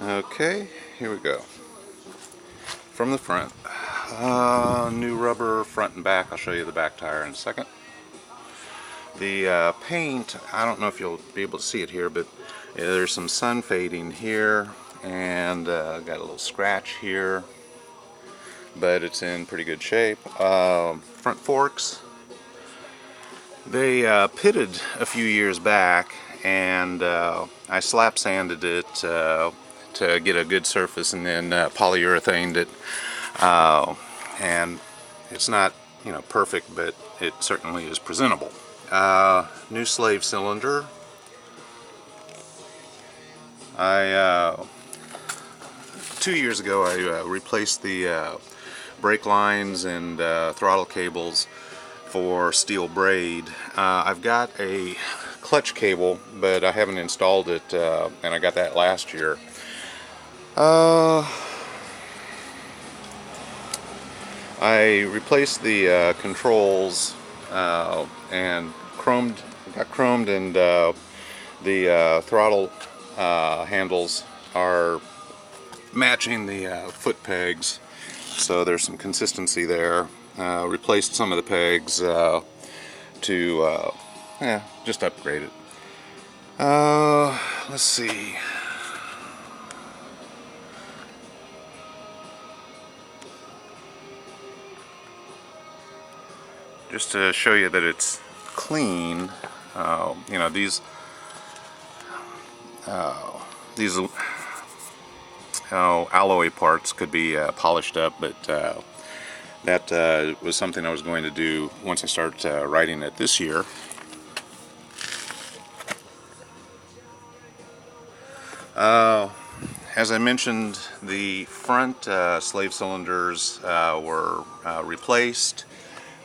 Okay, here we go. From the front, new rubber front and back. I'll show you the back tire in a second. The paint, I don't know if you'll be able to see it here, but there's some sun fading here, and got a little scratch here, but it's in pretty good shape. Front forks, they pitted a few years back, and I slap sanded it to get a good surface, and then polyurethaned it. And it's not, perfect, but it certainly is presentable. New slave cylinder. I 2 years ago I replaced the brake lines and throttle cables for steel braid. I've got a clutch cable, but I haven't installed it, and I got that last year. I replaced the controls and got chromed, and the throttle handles are matching the foot pegs, so there's some consistency there. Replaced some of the pegs to just upgrade it. Let's see. Just to show you that it's clean, these alloy parts could be polished up, but that was something I was going to do once I start riding it this year. As I mentioned, the front slave cylinders were replaced.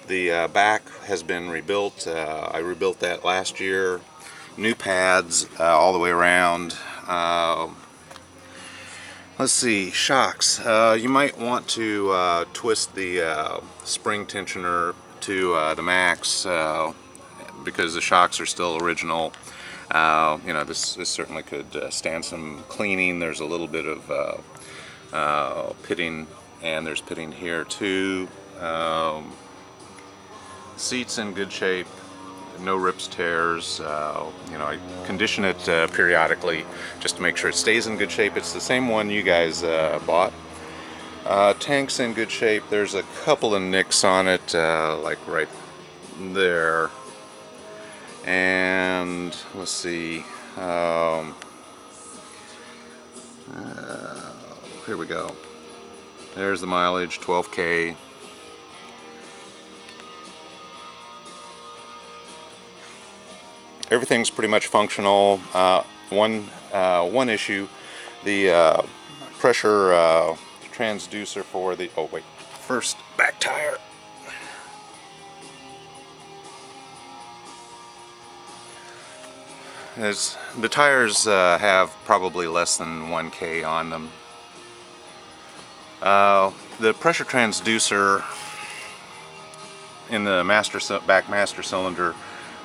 The back has been rebuilt. I rebuilt that last year. New pads all the way around. Let's see, shocks. You might want to twist the spring tensioner to the max because the shocks are still original. This certainly could stand some cleaning. There's a little bit of pitting, and there's pitting here too. Seats in good shape, no rips, tears. I condition it periodically just to make sure it stays in good shape. It's the same one you guys bought. Tank's in good shape. There's a couple of nicks on it, like right there. And let's see. Here we go. There's the mileage, 12K. Everything's pretty much functional. One issue, the pressure transducer for the, first back tire. The tires have probably less than 1K on them. The pressure transducer in the back master cylinder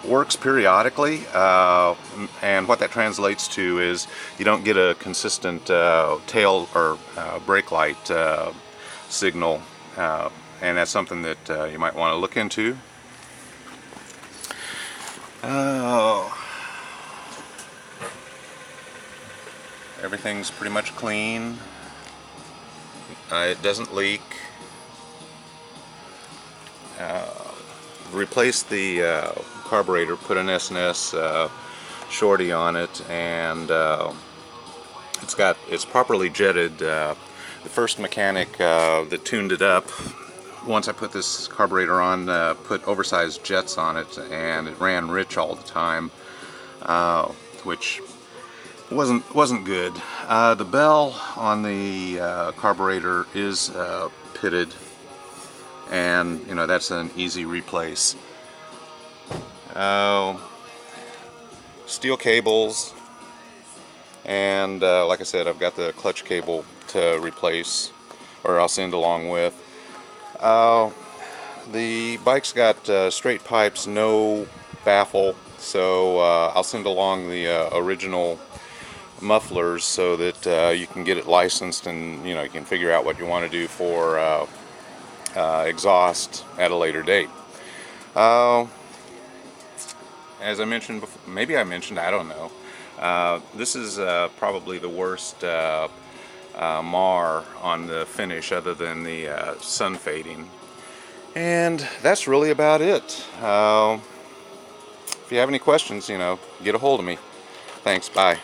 works periodically, and what that translates to is you don't get a consistent tail or brake light signal, and that's something that you might want to look into. Everything's pretty much clean. It doesn't leak. Replaced the carburetor, put an S&S shorty on it, and it's properly jetted. The first mechanic that tuned it up, once I put this carburetor on, put oversized jets on it, and it ran rich all the time, which wasn't good. The bell on the carburetor is pitted, and that's an easy replace. Steel cables, and like I said, I've got the clutch cable to replace, or I'll send along with. The bike's got straight pipes, no baffle, so I'll send along the original mufflers so that you can get it licensed, and you can figure out what you want to do for exhaust at a later date. As I mentioned before, maybe I mentioned, I don't know. This is probably the worst mar on the finish, other than the sun fading. And that's really about it. If you have any questions, get a hold of me. Thanks. Bye.